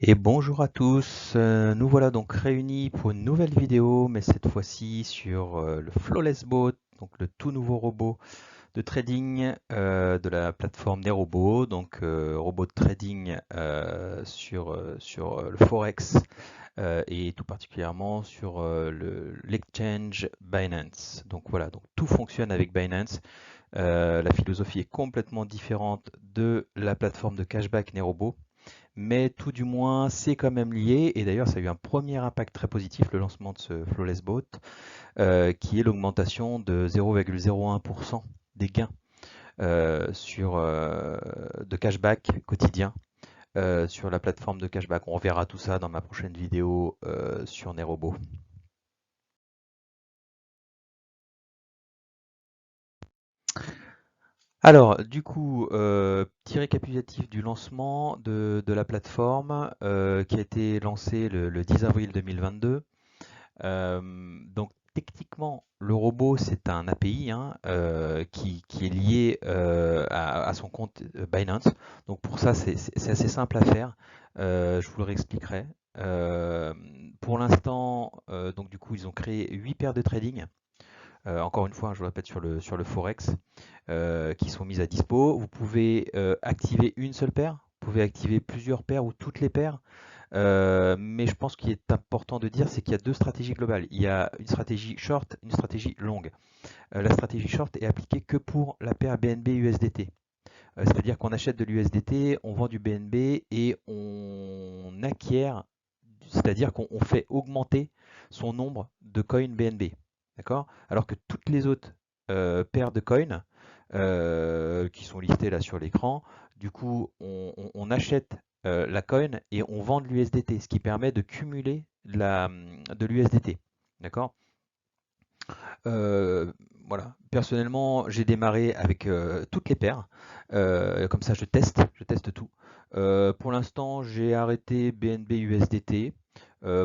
Et bonjour à tous, nous voilà donc réunis pour une nouvelle vidéo, mais cette fois-ci sur le Flawless Bot, donc le tout nouveau robot de trading de la plateforme Nerobo, donc robot de trading sur le Forex et tout particulièrement sur l'exchange Binance. Donc voilà, donc tout fonctionne avec Binance. La philosophie est complètement différente de la plateforme de cashback Nerobo, mais tout du moins, c'est quand même lié. Et d'ailleurs, ça a eu un premier impact très positif, le lancement de ce Flawless Bot, qui est l'augmentation de 0,01% des gains de cashback quotidien sur la plateforme de cashback. On verra tout ça dans ma prochaine vidéo sur Nerobo. Alors, du coup, petit récapitulatif du lancement de la plateforme qui a été lancé le 10 avril 2022. Donc techniquement, le robot, c'est un API hein, qui est lié à son compte Binance. Donc pour ça, c'est assez simple à faire. Je vous le réexpliquerai. Euh, pour l'instant, donc du coup, ils ont créé 8 paires de trading. Encore une fois, je vous répète sur le Forex, qui sont mises à dispo. Vous pouvez activer une seule paire, vous pouvez activer plusieurs paires ou toutes les paires. Mais je pense qu'il est important de dire, c'est qu'il y a deux stratégies globales. Il y a une stratégie short, une stratégie longue. La stratégie short est appliquée que pour la paire BNB USDT. C'est-à-dire qu'on achète de l'USDT, on vend du BNB et on acquiert, c'est-à-dire qu'on fait augmenter son nombre de coins BNB. D'accord? Alors que toutes les autres paires de coins qui sont listées là sur l'écran, du coup, on achète la coin et on vend de l'USDT, ce qui permet de cumuler de l'USDT. D'accord? Euh, voilà. Personnellement, j'ai démarré avec toutes les paires. Comme ça, je teste tout. Pour l'instant, j'ai arrêté BNB USDT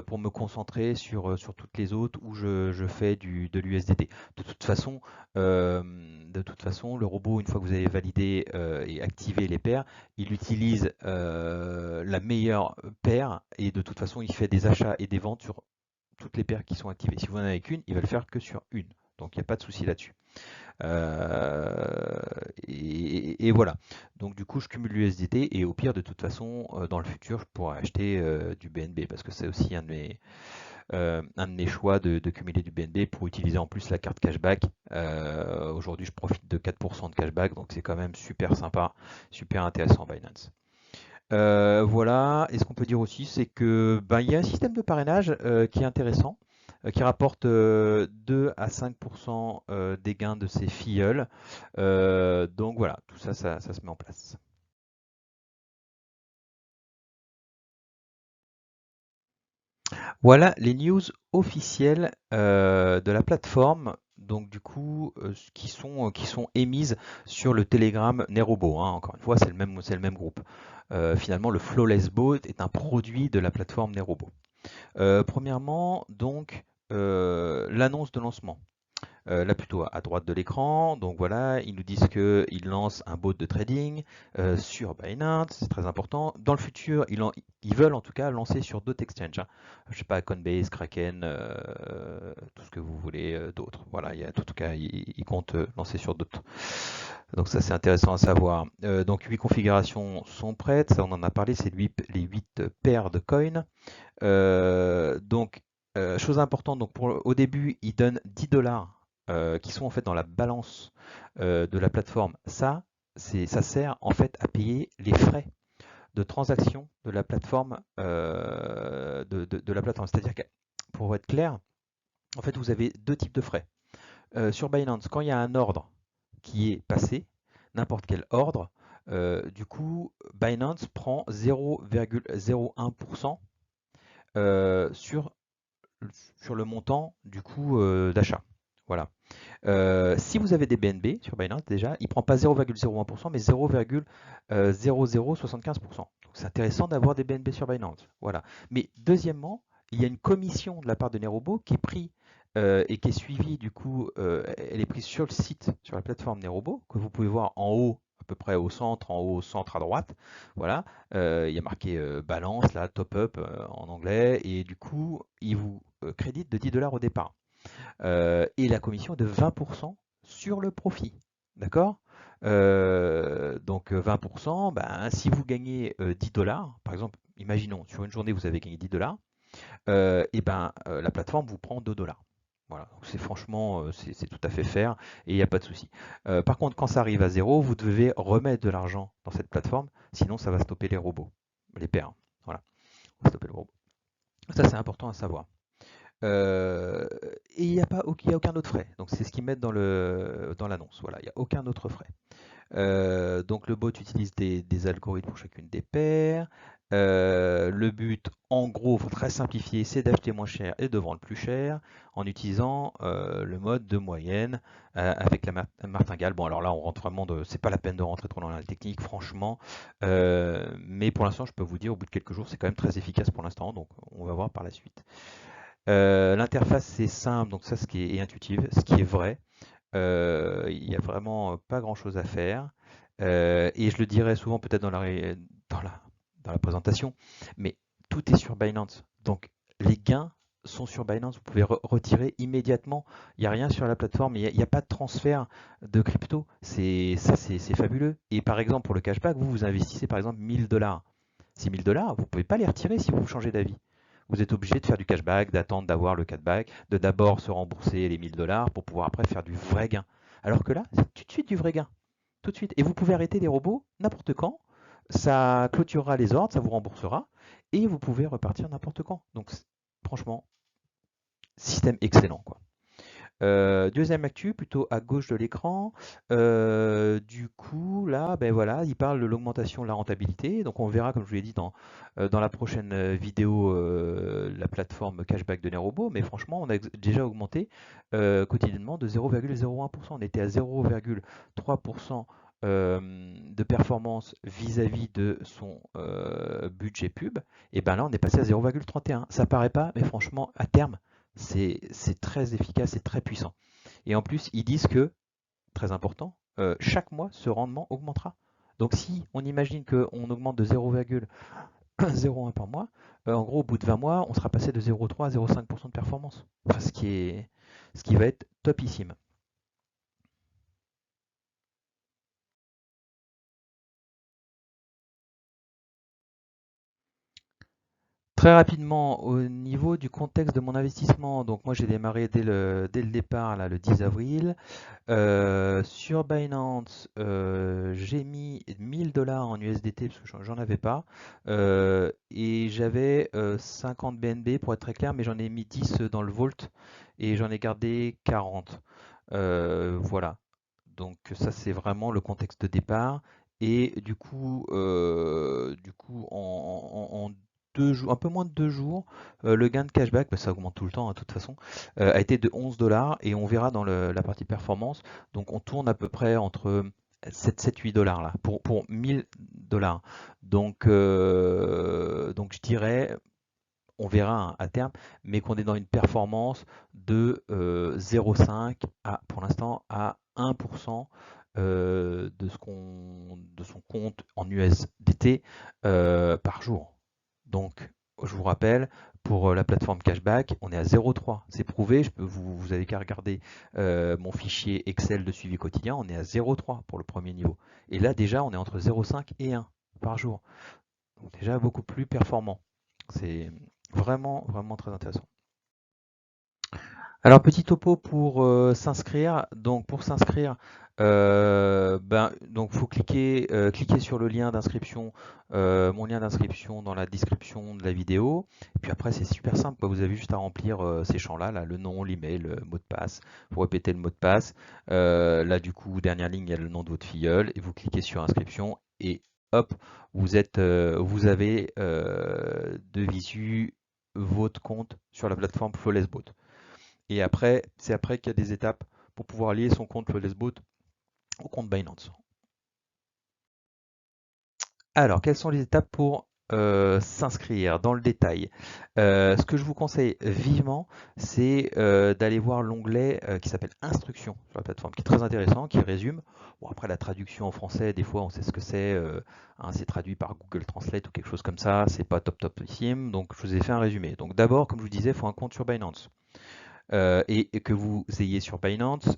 pour me concentrer sur toutes les autres où je fais de l'USDT. De toute façon, le robot, une fois que vous avez validé et activé les paires, il utilise la meilleure paire et de toute façon, il fait des achats et des ventes sur toutes les paires qui sont activées. Si vous n'en avez qu'une, il va le faire que sur une. Donc il n'y a pas de souci là-dessus. Euh, et voilà. Donc du coup, je cumule l'USDT et au pire, de toute façon, dans le futur, je pourrais acheter du BNB parce que c'est aussi un de mes choix de cumuler du BNB pour utiliser en plus la carte cashback. Aujourd'hui, je profite de 4% de cashback, donc c'est quand même super sympa, super intéressant Binance. Voilà, et ce qu'on peut dire aussi, c'est que ben, il y a un système de parrainage qui est intéressant, qui rapporte 2 à 5% des gains de ses filleuls. Donc voilà, tout ça, ça se met en place. Voilà les news officielles de la plateforme. Donc du coup, qui sont émises sur le Telegram Nerobo, hein. Encore une fois, c'est le même groupe. Finalement, le Flawless Bot est un produit de la plateforme Nerobo. Premièrement, donc, l'annonce de lancement. Là plutôt à droite de l'écran. Donc voilà, ils nous disent qu'ils lancent un bot de trading sur Binance, c'est très important. Dans le futur, ils veulent en tout cas lancer sur d'autres exchanges, hein. Je sais pas, Coinbase, Kraken, tout ce que vous voulez d'autres. Voilà, en tout cas, ils comptent lancer sur d'autres. Donc ça, c'est intéressant à savoir. Donc 8 configurations sont prêtes, ça on en a parlé, c'est les 8 paires de coins. Donc, chose importante, donc au début, ils donnent 10 dollars qui sont en fait dans la balance de la plateforme. Ça sert en fait à payer les frais de transaction de la plateforme. De la plateforme. C'est-à-dire que, pour être clair, en fait, vous avez deux types de frais. Sur Binance, quand il y a un ordre qui est passé, n'importe quel ordre, du coup, Binance prend 0,01% sur le montant du coup d'achat. Voilà. Si vous avez des BNB sur Binance, déjà, il ne prend pas 0,01%, mais 0,0075%. Donc c'est intéressant d'avoir des BNB sur Binance. Voilà. Mais deuxièmement, il y a une commission de la part de Nerobo qui est prise et qui est suivie, du coup, elle est prise sur le site, sur la plateforme Nerobo, que vous pouvez voir en haut à peu près au centre, en haut, au centre à droite. Voilà, il y a marqué balance, là, top up en anglais, et du coup, il vous crédite de 10 dollars au départ. Et la commission est de 20% sur le profit. D'accord? Donc 20%, ben, si vous gagnez 10 dollars, par exemple, imaginons, sur une journée, vous avez gagné 10 dollars, et ben, la plateforme vous prend 2 dollars. Voilà, donc c'est franchement, c'est tout à fait fair et il n'y a pas de souci. Par contre, quand ça arrive à zéro, vous devez remettre de l'argent dans cette plateforme, sinon ça va stopper les robots, les paires. Voilà, on va stopper le robot. Ça, c'est important à savoir. Euh, et il y a aucun autre frais. Donc c'est ce qu'ils mettent dans l'annonce. Voilà, il n'y a aucun autre frais. Donc le bot utilise des algorithmes pour chacune des paires. Le but, en gros, très simplifié, c'est d'acheter moins cher et de vendre plus cher en utilisant le mode de moyenne avec la martingale. Bon, alors là, on rentre vraiment c'est pas la peine de rentrer trop dans la technique, franchement. Mais pour l'instant, je peux vous dire, au bout de quelques jours, c'est quand même très efficace pour l'instant. Donc, on va voir par la suite. L'interface, c'est simple, donc ça, est intuitive, ce qui est vrai. Il n'y a vraiment pas grand-chose à faire. Et je le dirais souvent peut-être dans la, dans la présentation, mais tout est sur Binance. Donc les gains sont sur Binance, vous pouvez retirer immédiatement. Il n'y a rien sur la plateforme, il n'y a pas de transfert de crypto. C'est fabuleux. Et par exemple, pour le cashback, vous investissez par exemple 1000 dollars. Ces 1000 dollars, vous ne pouvez pas les retirer si vous changez d'avis. Vous êtes obligé de faire du cashback, d'attendre d'avoir le cashback, de d'abord se rembourser les 1000 dollars pour pouvoir après faire du vrai gain. Alors que là, c'est tout de suite du vrai gain. Tout de suite. Et vous pouvez arrêter les robots n'importe quand. Ça clôturera les ordres, ça vous remboursera. Et vous pouvez repartir n'importe quand. Donc, franchement, système excellent, quoi. Deuxième actu, plutôt à gauche de l'écran. Du coup, là, ben voilà, il parle de l'augmentation de la rentabilité. Donc, on verra, comme je vous l'ai dit, dans la prochaine vidéo, la plateforme cashback de Nerobo. Mais franchement, on a déjà augmenté quotidiennement de 0,01%. On était à 0,3% de performance vis-à-vis de son budget pub. Et ben là, on est passé à 0,31. Ça paraît pas, mais franchement, à terme, c'est très efficace et très puissant. Et en plus, ils disent que, très important, chaque mois, ce rendement augmentera. Donc si on imagine qu'on augmente de 0,01 par mois, en gros, au bout de 20 mois, on sera passé de 0,3 à 0,5% de performance. Enfin, ce qui va être topissime. Très rapidement, au niveau du contexte de mon investissement, donc moi j'ai démarré dès le départ, là, le 10 avril. Sur Binance, j'ai mis 1000 dollars en USDT parce que j'en avais pas. Et j'avais 50 BNB pour être très clair, mais j'en ai mis 10 dans le Vault et j'en ai gardé 40. Voilà. Donc ça c'est vraiment le contexte de départ. Et du coup en 2 jours, un peu moins de 2 jours, le gain de cashback, bah, ça augmente tout le temps hein, de toute façon, a été de 11 dollars et on verra dans la partie performance. Donc on tourne à peu près entre 7-8 dollars là pour 1000 dollars. Donc je dirais, on verra hein, à terme, mais qu'on est dans une performance de 0,5 à pour l'instant à 1% de son compte en USDT par jour. Donc, je vous rappelle, pour la plateforme Cashback, on est à 0,3. C'est prouvé, vous avez qu'à regarder mon fichier Excel de suivi quotidien, on est à 0,3 pour le premier niveau. Et là, déjà, on est entre 0,5 et 1 par jour. Donc, déjà, beaucoup plus performant. C'est vraiment, vraiment très intéressant. Alors, petit topo pour s'inscrire. Donc, pour s'inscrire, donc faut cliquer sur le lien d'inscription, mon lien d'inscription dans la description de la vidéo. Et puis après, c'est super simple, quoi. Vous avez juste à remplir ces champs-là, là, le nom, l'email, le mot de passe. Vous répétez le mot de passe. Là, du coup, dernière ligne, il y a le nom de votre filleul et vous cliquez sur inscription et hop, vous avez de visu votre compte sur la plateforme Flawlessbot. Et après, c'est après qu'il y a des étapes pour pouvoir lier son compte Flawlessbot au compte Binance. Alors, quelles sont les étapes pour s'inscrire dans le détail, ce que je vous conseille vivement, c'est d'aller voir l'onglet qui s'appelle Instructions sur la plateforme, qui est très intéressant, qui résume. Bon, après, la traduction en français, des fois, on sait ce que c'est. Hein, c'est traduit par Google Translate ou quelque chose comme ça. C'est pas topissime. Donc, je vous ai fait un résumé. Donc, d'abord, comme je vous disais, il faut un compte sur Binance. Et que vous ayez sur Binance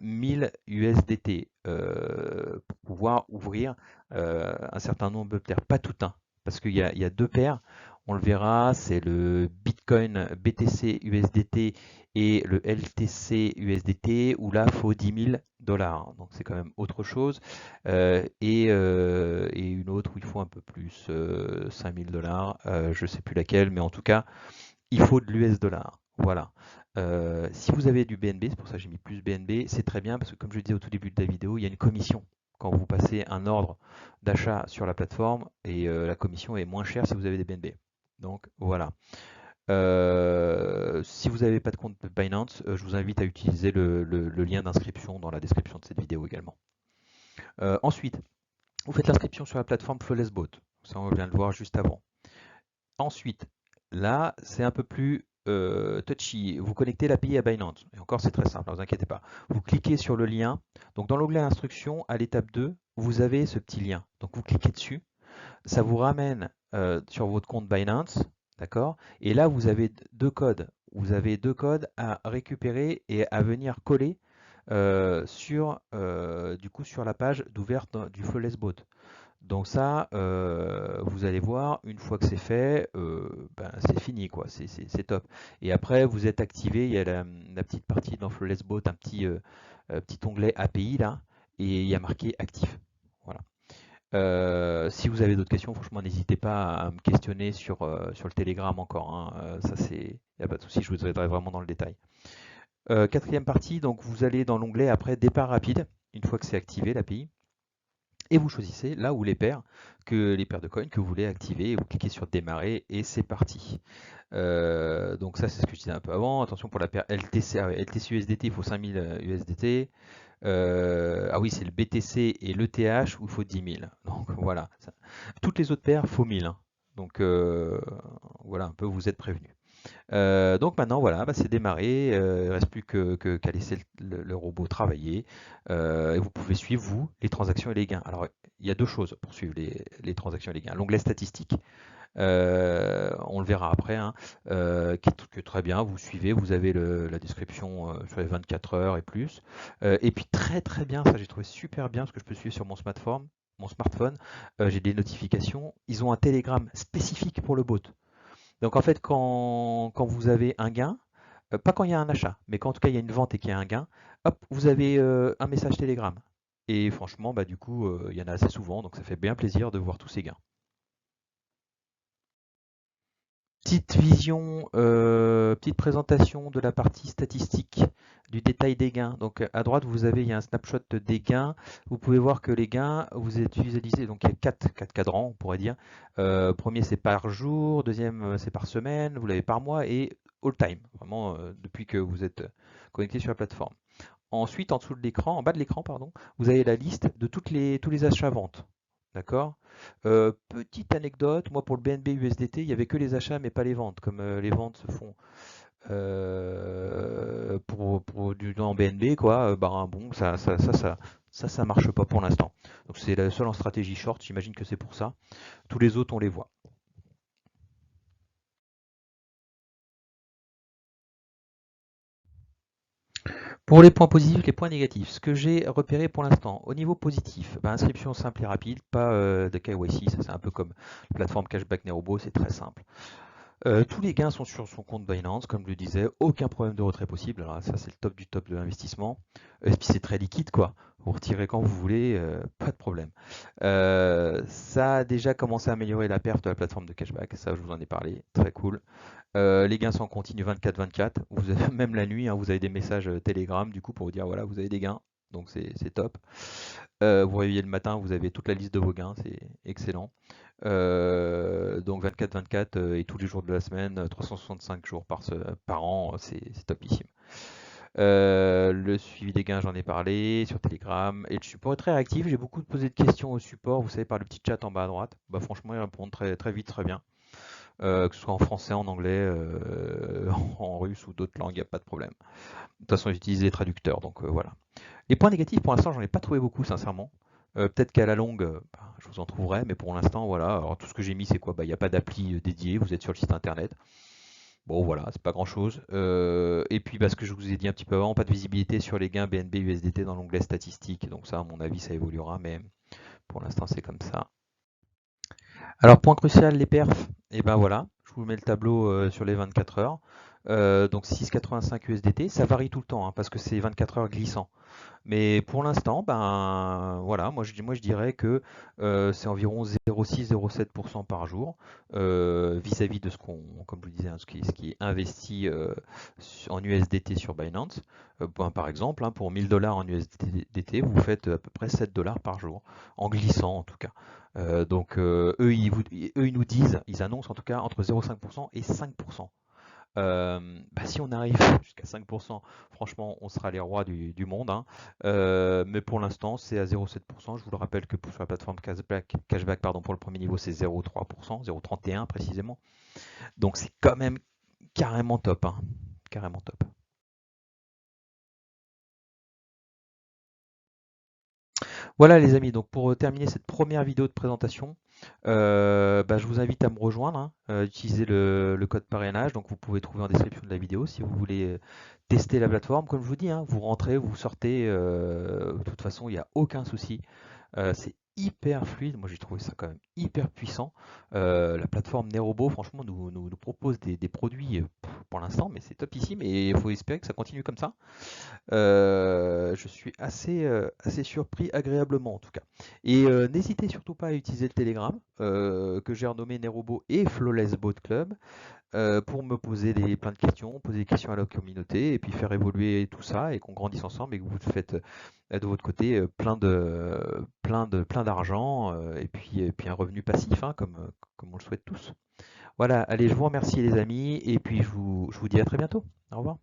1000 USDT pour pouvoir ouvrir un certain nombre de paires, pas tout un, parce qu'il y a deux paires, on le verra, c'est le Bitcoin BTC USDT et le LTC USDT, où là, il faut 10 000 dollars, donc c'est quand même autre chose, et une autre où il faut un peu plus, 5 000 dollars, je ne sais plus laquelle, mais en tout cas, il faut de l'US dollar. Voilà. Si vous avez du BNB, c'est pour ça que j'ai mis plus BNB, c'est très bien parce que comme je disais au tout début de la vidéo, il y a une commission quand vous passez un ordre d'achat sur la plateforme et la commission est moins chère si vous avez des BNB. Donc voilà. Si vous n'avez pas de compte Binance, je vous invite à utiliser le lien d'inscription dans la description de cette vidéo également. Ensuite, vous faites l'inscription sur la plateforme Flawless Boat. Ça, on vient de le voir juste avant. Ensuite, là, c'est un peu plus touchy. Vous connectez l'API à Binance. Et encore, c'est très simple, ne vous inquiétez pas. Vous cliquez sur le lien. Donc, dans l'onglet instructions, à l'étape 2, vous avez ce petit lien. Donc, vous cliquez dessus. Ça vous ramène sur votre compte Binance. D'accord? Et là, vous avez deux codes. Vous avez deux codes à récupérer et à venir coller du coup, sur la page d'ouverte du Flawless Bot. Donc ça, vous allez voir, une fois que c'est fait, ben, c'est fini, quoi. C'est top. Et après, vous êtes activé, il y a la petite partie dans Flawless Boat, petit onglet API là, et il y a marqué actif. Voilà. Si vous avez d'autres questions, franchement, n'hésitez pas à me questionner sur le Telegram encore, hein. Ça, il n'y a pas de souci, je vous aiderai vraiment dans le détail. Quatrième partie, donc vous allez dans l'onglet après départ rapide, une fois que c'est activé l'API. Et vous choisissez là où les paires de coins que vous voulez activer, et vous cliquez sur démarrer et c'est parti. Donc ça c'est ce que je disais un peu avant. Attention pour la paire LTC, LTC USDT, il faut 5000 USDT. Ah oui, c'est le BTC et l'ETH où il faut 10 000. Donc voilà. Toutes les autres paires, il faut 1000, hein. Donc voilà, un peu vous êtes prévenus. Donc maintenant, voilà, bah, c'est démarré. Il ne reste plus qu'à laisser le robot travailler. Et vous pouvez suivre, vous, les transactions et les gains. Alors, il y a deux choses pour suivre les transactions et les gains. L'onglet statistique, on le verra après, hein, qui est très bien. Vous suivez, vous avez la description sur les 24 heures et plus. Et puis très très bien, ça j'ai trouvé super bien, parce que je peux suivre sur mon smartphone, j'ai des notifications. Ils ont un Telegram spécifique pour le bot. Donc en fait, quand vous avez un gain, pas quand il y a un achat, mais quand en tout cas il y a une vente et qu'il y a un gain, hop, vous avez un message Telegram. Et franchement, bah, du coup, il y en a assez souvent, donc ça fait bien plaisir de voir tous ces gains. Petite vision, petite présentation de la partie statistique, du détail des gains. Donc à droite, il y a un snapshot des gains. Vous pouvez voir que les gains, vous utilisez, donc il y a quatre cadrans, on pourrait dire. Premier, c'est par jour, deuxième, c'est par semaine, vous l'avez par mois et all time, vraiment depuis que vous êtes connecté sur la plateforme. Ensuite, en dessous de l'écran, en bas de l'écran, pardon, vous avez la liste de tous les achats-ventes. D'accord? Petite anecdote, moi pour le BNB USDT, il n'y avait que les achats mais pas les ventes, comme les ventes se font pour du en BNB, quoi, bah bon, ça marche pas pour l'instant. Donc c'est la seule en stratégie short, j'imagine que c'est pour ça. Tous les autres, on les voit. Pour les points positifs, les points négatifs, ce que j'ai repéré pour l'instant, au niveau positif, bah, inscription simple et rapide, pas de KYC, ça c'est un peu comme la plateforme Cashback Nerobo, c'est très simple. Tous les gains sont sur son compte Binance, comme je le disais, aucun problème de retrait possible. Alors ça, c'est le top du top de l'investissement. Et puis c'est très liquide, quoi. Vous retirez quand vous voulez, pas de problème. Ça a déjà commencé à améliorer la perte de la plateforme de cashback, ça je vous en ai parlé, très cool. Les gains sont en continu 24/24. Vous avez, même la nuit, hein, vous avez des messages Telegram du coup pour vous dire voilà, vous avez des gains. Donc c'est top. Vous réveillez le matin, vous avez toute la liste de vos gains, c'est excellent. Donc 24/24 et tous les jours de la semaine, 365 jours par an, c'est topissime. Le suivi des gains, j'en ai parlé sur Telegram. Et le support est très réactif. J'ai beaucoup posé de questions au support, vous savez, par le petit chat en bas à droite. Bah, franchement, ils répondent très, très vite, très bien. Que ce soit en français, en anglais, en russe ou d'autres langues, il n'y a pas de problème. De toute façon, j'utilise les traducteurs, donc voilà. Les points négatifs, pour l'instant, j'en ai pas trouvé beaucoup, sincèrement. Peut-être qu'à la longue, je vous en trouverai, mais pour l'instant, voilà. Alors, tout ce que j'ai mis, c'est quoi? Bah, il n'y a pas d'appli dédié, vous êtes sur le site internet. Bon, voilà, c'est pas grand-chose. Et puis, bah, ce que je vous ai dit un petit peu avant, pas de visibilité sur les gains BNB USDT dans l'onglet statistiques. Donc ça, à mon avis, ça évoluera, mais pour l'instant, c'est comme ça. Alors, point crucial, les perfs. Et ben voilà, je vous mets le tableau sur les 24 heures. Donc 6,85 USDT, ça varie tout le temps, hein, parce que c'est 24 heures glissant. Mais pour l'instant, ben voilà, moi je dirais que c'est environ 0,6-0,7% par jour vis-à-vis de ce qu'on, comme je vous disais, hein, ce qui est investi en USDT sur Binance. Ben, par exemple, hein, pour 1000 dollars en USDT, vous faites à peu près 7 dollars par jour, en glissant en tout cas. Donc eux, ils nous disent, ils annoncent en tout cas entre 0,5% et 5%. Bah, si on arrive jusqu'à 5%, franchement, on sera les rois du monde, hein. Mais pour l'instant, c'est à 0,7%. Je vous le rappelle que sur la plateforme cashback, pardon, pour le premier niveau, c'est 0,3%, 0,31 précisément. Donc c'est quand même carrément top, hein. Carrément top. Voilà les amis, donc pour terminer cette première vidéo de présentation, bah, je vous invite à me rejoindre, hein, utiliser le code parrainage, donc vous pouvez trouver en description de la vidéo si vous voulez tester la plateforme. Comme je vous dis, hein, vous rentrez, vous sortez, de toute façon il n'y a aucun souci. C'est hyper fluide, moi j'ai trouvé ça quand même hyper puissant. La plateforme Nerobo, franchement, nous propose des produits pour l'instant, mais c'est topissime et il faut espérer que ça continue comme ça. Je suis assez surpris, agréablement en tout cas. Et n'hésitez surtout pas à utiliser le Telegram, que j'ai renommé Nerobo et Flawless Boat Club, pour me poser plein de questions, poser des questions à la communauté, et puis faire évoluer tout ça, et qu'on grandisse ensemble, et que vous faites de votre côté plein d'argent, et puis un revenu passif, hein, comme on le souhaite tous. Voilà, allez, je vous remercie les amis, et puis je vous dis à très bientôt. Au revoir.